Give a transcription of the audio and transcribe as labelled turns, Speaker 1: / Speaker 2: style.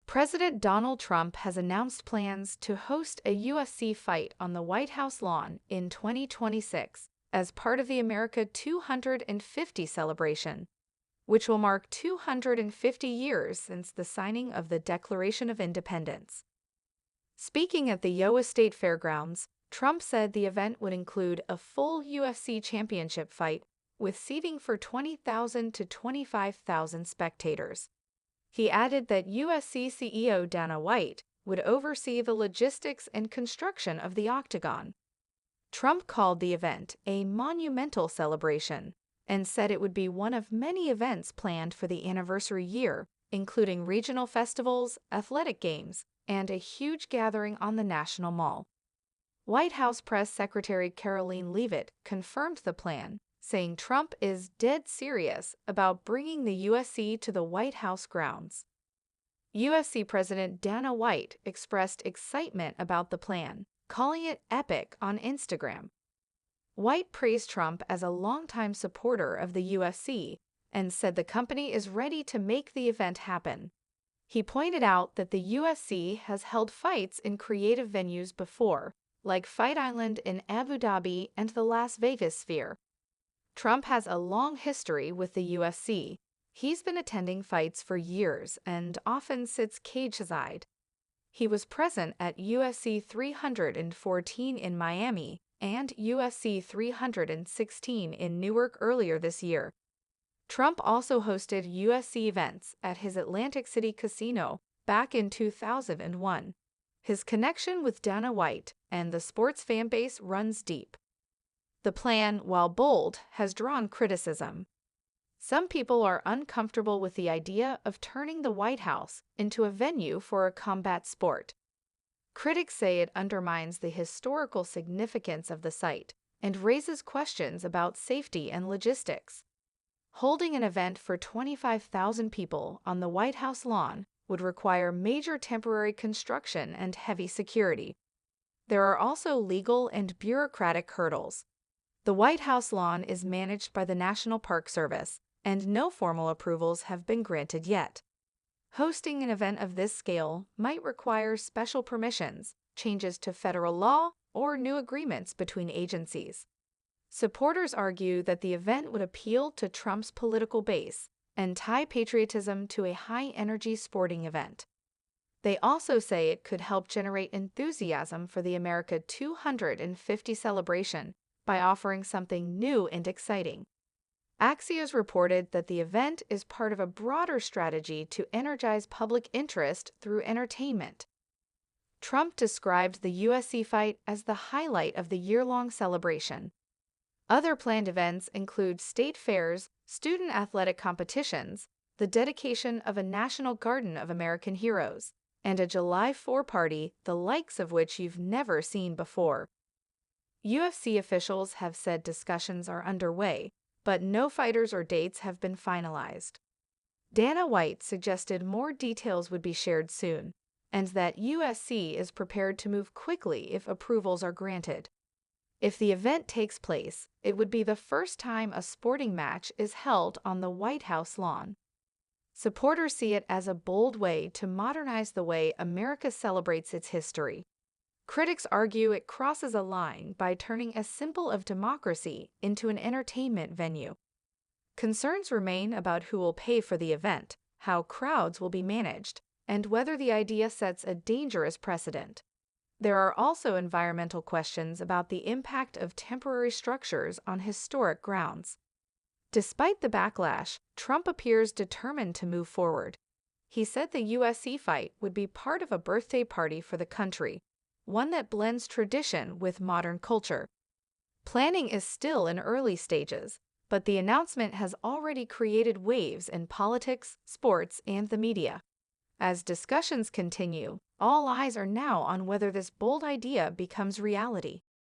Speaker 1: President Donald Trump has announced plans to host a UFC fight on the White House lawn in 2026 as part of the America 250 celebration, which will mark 250 years since the signing of the Declaration of Independence. Speaking at the Iowa State Fairgrounds, Trump said the event would include a full UFC championship fight with seating for 20,000 to 25,000 spectators. He added that UFC CEO Dana White would oversee the logistics and construction of the octagon. Trump called the event a monumental celebration and said it would be one of many events planned for the anniversary year, including regional festivals, athletic games, and a huge gathering on the National Mall. White House Press Secretary Karoline Leavitt confirmed the plan, saying Trump is dead serious about bringing the UFC to the White House grounds. UFC President Dana White expressed excitement about the plan, calling it epic on Instagram. White praised Trump as a longtime supporter of the UFC and said the company is ready to make the event happen. He pointed out that the UFC has held fights in creative venues before, like Fight Island in Abu Dhabi and the Las Vegas Sphere. Trump has a long history with the UFC. He's been attending fights for years and often sits cage-side. He was present at UFC 314 in Miami and UFC 316 in Newark earlier this year. Trump also hosted UFC events at his Atlantic City casino back in 2001. His connection with Dana White and the sports fan base runs deep. The plan, while bold, has drawn criticism. Some people are uncomfortable with the idea of turning the White House into a venue for a combat sport. Critics say it undermines the historical significance of the site and raises questions about safety and logistics. Holding an event for 25,000 people on the White House lawn would require major temporary construction and heavy security. There are also legal and bureaucratic hurdles. The White House lawn is managed by the National Park Service, and no formal approvals have been granted yet. Hosting an event of this scale might require special permissions, changes to federal law, or new agreements between agencies. Supporters argue that the event would appeal to Trump's political base and tie patriotism to a high-energy sporting event. They also say it could help generate enthusiasm for the America 250 celebration by offering something new and exciting. Axios reported that the event is part of a broader strategy to energize public interest through entertainment. Trump described the UFC fight as the highlight of the year-long celebration. Other planned events include state fairs, student athletic competitions, the dedication of a National Garden of American Heroes, and a July 4 party, the likes of which you've never seen before. UFC officials have said discussions are underway, but no fighters or dates have been finalized. Dana White suggested more details would be shared soon, and that USC is prepared to move quickly if approvals are granted. If the event takes place, it would be the first time a sporting match is held on the White House lawn. Supporters see it as a bold way to modernize the way America celebrates its history. Critics argue it crosses a line by turning a symbol of democracy into an entertainment venue. Concerns remain about who will pay for the event, how crowds will be managed, and whether the idea sets a dangerous precedent. There are also environmental questions about the impact of temporary structures on historic grounds. Despite the backlash, Trump appears determined to move forward. He said the USC fight would be part of a birthday party for the country, one that blends tradition with modern culture. Planning is still in early stages, but the announcement has already created waves in politics, sports, and the media. As discussions continue, all eyes are now on whether this bold idea becomes reality.